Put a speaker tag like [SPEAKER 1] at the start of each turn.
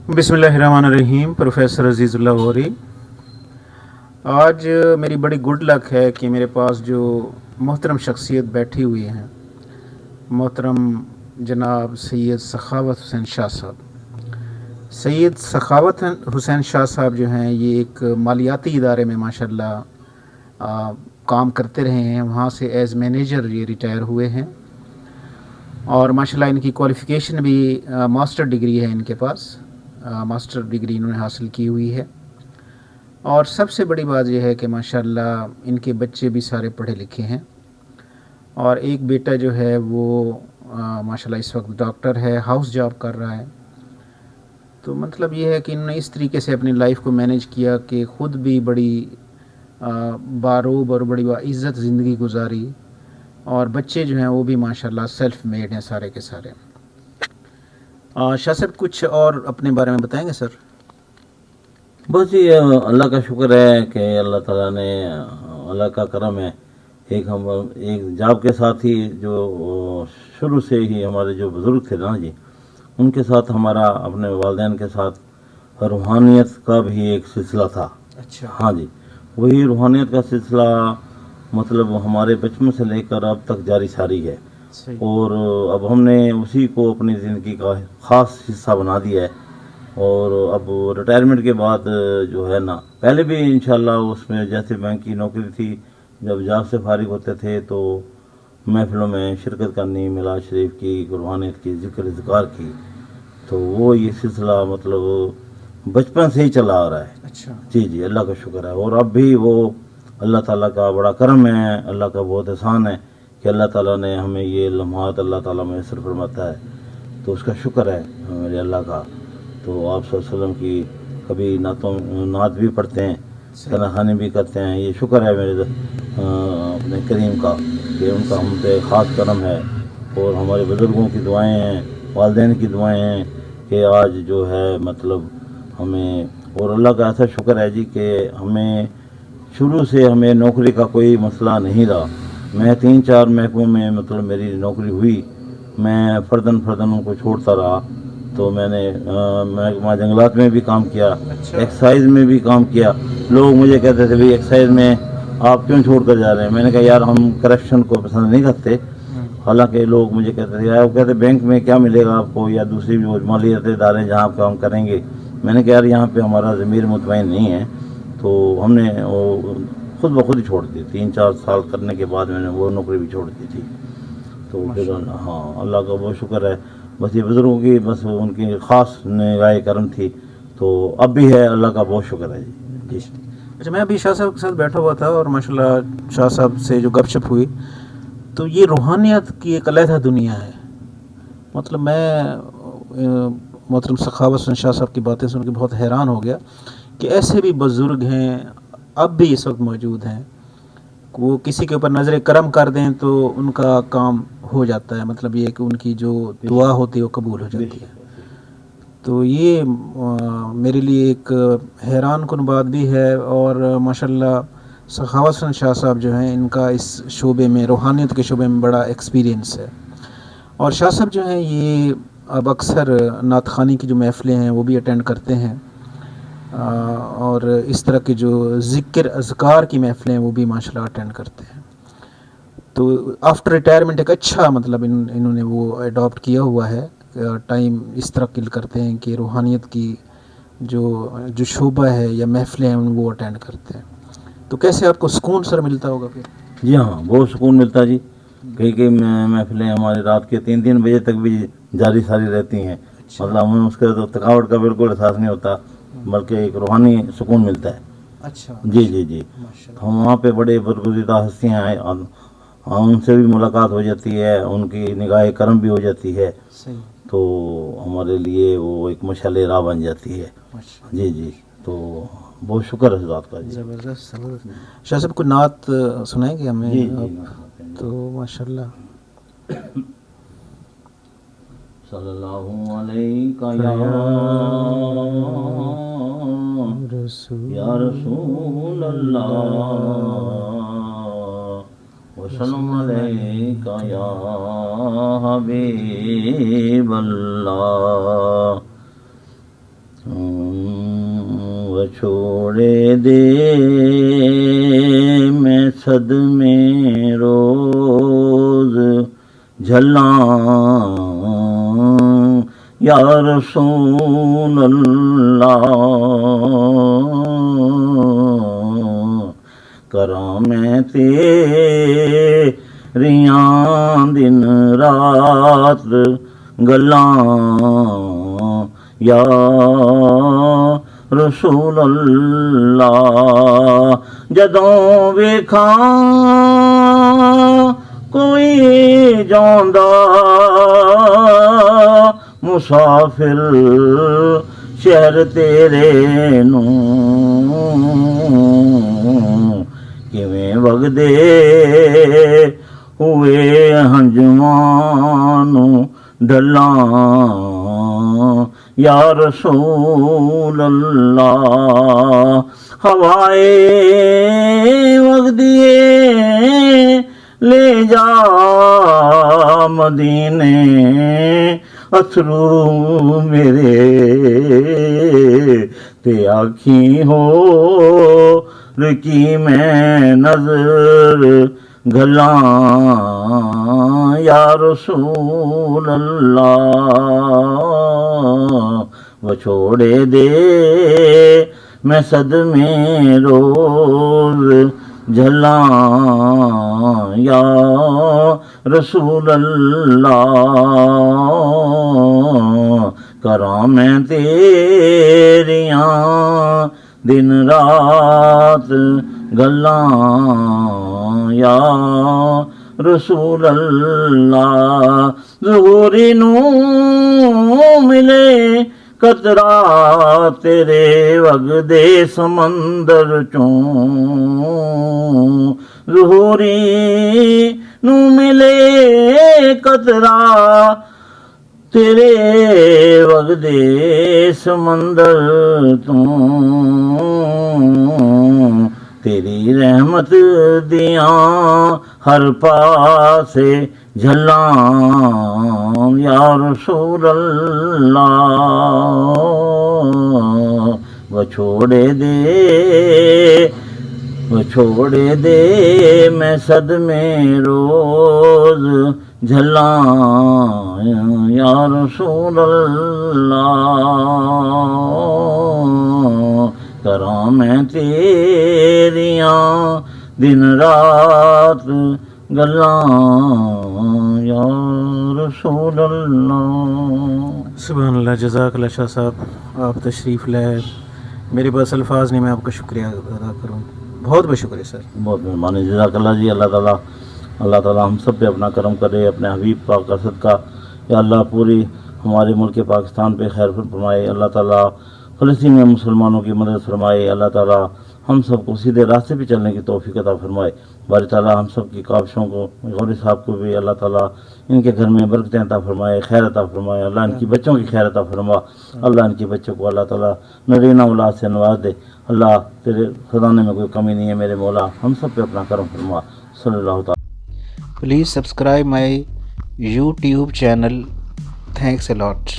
[SPEAKER 1] बिस्मिल्लाहिर्रहमानिर्रहीम। प्रोफेसर अजीज़ुल्लाह गौरी। आज मेरी बड़ी गुड लक है कि मेरे पास जो मोहतरम शख्सियत बैठी हुई हैं, मोहतरम जनाब सैयद सखावत हुसैन शाह साहब। सैयद सखावत हुसैन शाह साहब जो हैं, ये एक मालियाती इदारे में माशाल्लाह काम करते रहे हैं। वहाँ से एज़ मैनेजर ये रिटायर हुए हैं और माशाल्लाह इनकी क्वालिफ़िकेशन भी मास्टर डिग्री है इनके पास। मास्टर डिग्री इन्होंने हासिल की हुई है। और सबसे बड़ी बात यह है कि माशाल्लाह इनके बच्चे भी सारे पढ़े लिखे हैं और एक बेटा जो है वो माशाल्लाह इस वक्त डॉक्टर है, हाउस जॉब कर रहा है। तो मतलब ये है कि इन्होंने इस तरीके से अपनी लाइफ को मैनेज किया कि ख़ुद भी बड़ी बारूब और बड़ी इज़्ज़त ज़िंदगी गुजारी और बच्चे जो हैं वो भी माशाल्लाह सेल्फ मेड हैं सारे के सारे। शाह साहब कुछ और अपने बारे में बताएंगे सर?
[SPEAKER 2] बस ये अल्लाह का शुक्र है कि अल्लाह ताला ने, अल्लाह का करम है। एक जॉब के साथ ही जो शुरू से ही हमारे जो बुज़ुर्ग थे ना जी, उनके साथ हमारा अपने वालिदैन के साथ रूहानियत का भी एक सिलसिला था।
[SPEAKER 1] अच्छा।
[SPEAKER 2] हाँ जी, वही रूहानियत का सिलसिला मतलब हमारे बचपन से लेकर अब तक जारी सारी है और अब हमने उसी को अपनी ज़िंदगी का ख़ास हिस्सा बना दिया है। और अब रिटायरमेंट के बाद जो है ना, पहले भी इंशाल्लाह उसमें जैसे बैंक की नौकरी थी, जब जॉब से फारिग होते थे तो महफिलों में शिरकत करनी, मिलाद शरीफ की, रूहानियत की, ज़िक्र इज़कार की, तो वो ये सिलसिला मतलब बचपन से ही चला आ रहा है।
[SPEAKER 1] अच्छा।
[SPEAKER 2] जी जी, अल्लाह का शुक्र है। और अब भी वो अल्लाह ताला का बड़ा करम है, अल्लाह का बहुत एहसान है कि अल्लाह ताला ने हमें ये लम्हात अल्लाह ताला मैसर फरमाता है, तो उसका शुक्र है मेरे अल्लाह का। तो आप सल्लल्लाहु अलैहि वसल्लम की कभी नात भी पढ़ते हैं, तनाखानी भी करते हैं। ये शुक्र है मेरे अपने करीम का कि उनका हम पे ख़ास करम है और हमारे बुज़ुर्गों की दुआएं हैं, वालिदैन की दुआएं हैं कि आज जो है मतलब हमें, और अल्लाह का ऐसा शुक्र है जी कि हमें शुरू से हमें नौकरी का कोई मसला नहीं रहा। मैं 3-4 महकमों में मतलब मेरी नौकरी हुई, मैं फ़र्दन उनको छोड़ता रहा। तो मैंने महकमा जंगलात में भी काम किया, एक्साइज में भी काम किया। लोग मुझे कहते थे भाई एक्साइज में आप क्यों छोड़ कर जा रहे हैं? मैंने कहा यार हम करप्शन को पसंद नहीं करते। हालांकि लोग मुझे कहते थे यार, वो कहते बैंक में क्या मिलेगा आपको या दूसरी जो मालियाती इदारे जहाँ आप काम करेंगे। मैंने कहा यार यहाँ पे हमारा ज़मीर मुतमईन नहीं है, तो हमने वो खुद ब खुद ही छोड़ दी। 3-4 साल करने के बाद मैंने वो नौकरी भी छोड़ दी थी। तो फिर हाँ, अल्लाह का बहुत शुक्र है। बस ये बुज़ुर्गों की बस उनकी ख़ास निगाह करम थी, तो अब भी है, अल्लाह का बहुत शुक्र है जी।
[SPEAKER 1] अच्छा, मैं अभी शाह साहब के साथ बैठा हुआ था और माशाल्लाह शाह साहब से जो गपशप हुई, तो ये रूहानियत की एक अलहदा दुनिया है। मतलब मैं मोहतरम सखावत हुसैन शाह साहब की बातें सुन के बहुत हैरान हो गया कि ऐसे भी बुज़ुर्ग हैं, अब भी इस वक्त मौजूद हैं। वो किसी के ऊपर नज़र करम कर दें तो उनका काम हो जाता है। मतलब ये कि उनकी जो दुआ होती है वो कबूल हो जाती है। तो ये मेरे लिए एक हैरान कुन बात भी है। और माशाल्लाह सखावत हुसैन शाह साहब जो हैं, इनका इस शोबे में, रूहानियत के शोबे में बड़ा एक्सपीरियंस है। और शाह साहब जो हैं ये अब अक्सर नात ख़ानी की जो महफ़िलें हैं वो भी अटेंड करते हैं और इस तरह के जो ज़िक्र अज़कार की महफ़िलें वो भी माशाल्लाह अटेंड करते हैं। तो आफ्टर रिटायरमेंट एक अच्छा मतलब इन्होंने वो अडॉप्ट किया हुआ है। टाइम इस तरह किल करते हैं कि रूहानियत की जो शोबा है या महफ़िलें हैं वो अटेंड करते हैं। तो कैसे आपको सुकून सर मिलता होगा फिर?
[SPEAKER 2] जी हाँ, बहुत सुकून मिलता जी। कई महफिलें हमारी रात के 3-3 बजे तक भी जारी सारी रहती हैं। मतलब हमें उसके तो थकावट का बिल्कुल एहसास नहीं होता, बल्कि एक रूहानी सुकून मिलता है।
[SPEAKER 1] अच्छा।
[SPEAKER 2] जी जी जी। हम वहाँ पे बड़े बरगुज़ीदा हस्तियाँ हैं, उनसे भी मुलाकात हो जाती है, उनकी निगाह करम भी हो जाती है।
[SPEAKER 1] सही।
[SPEAKER 2] तो हमारे लिए वो एक मशाले राह बन जाती है। जी जी, तो बहुत शुक्र है बात का जी।
[SPEAKER 1] ज़बरदस्त ज़बरदस्त। शाह साहब को नात सुनाएंगे हमें?
[SPEAKER 2] जी जी,
[SPEAKER 1] तो माशाल्लाह।
[SPEAKER 2] सल्लल्लाहु अलैका या रसूल अल्लाह वसल्लम अलैका या हबीब अल्लाह। چھوڑے دے میں صدمے روز جھلاں یا رسول اللہ کراں میں تیریاں دن رات گلاں یا رسول اللہ جدوں ویکھاں کوئی جاندا مسافر شہر تیرے نوں کیویں وگدے ہوئے ہنجواں نوں ڈھلاں یا رسول اللہ ہوائے وگدیے لے جا مدینے اتھرو میرے تے آکھیں ہو رکی میں نظر گھلاں یا رسول اللہ وچھوڑے دے میں صدمے روز جھلاں یا رسول اللہ کراں میں تیریاں دن رات گلاں یا رسول اللہ ظہوری نوں ملے قطرہ تیرے وگدے سمندر چوں ظہوری نوں ملے قطرہ تیرے وگدے سمندر توں تیری رحمت دیاں ہر پاسے جھلاں یا رسول اللہ وچھوڑے دے میں صدمے روز جھلاں یا رسول اللہ کراں میں تیریاں دن رات گلاں یا رسول اللہ
[SPEAKER 1] سبحان اللہ جزاک اللہ شاہ صاحب آپ تشریف لائے میرے پاس الفاظ نہیں میں آپ کا شکریہ ادا کروں بہت بہت شکریہ سر
[SPEAKER 2] بہت مہربانی جزاک اللہ جی اللہ تعالیٰ ہم سب پہ اپنا کرم کرے اپنے حبیب پاک کا صدقہ یا اللہ پوری ہمارے ملک پاکستان پہ خیر فرمائے اللہ تعالیٰ فلسطین میں مسلمانوں کی مدد فرمائے اللہ تعالیٰ ہم سب کو سیدھے راستے پہ چلنے کی توفیق عطا فرمائے باری تعالیٰ ہم سب کی کاوشوں کو غوری صاحب کو بھی اللہ تعالیٰ ان کے گھر میں برکتیں عطا فرمائے خیر عطا فرمائے اللہ ان کی بچوں کی خیر عطا فرما اللہ ان کی بچوں کو اللہ تعالیٰ نرینہ اولاد سے نواز دے اللہ تیرے خزانے میں کوئی کمی نہیں ہے میرے مولا ہم سب پہ اپنا کرم فرما صلی اللہ تعالیٰ
[SPEAKER 1] please subscribe my YouTube channel. Thanks a lot.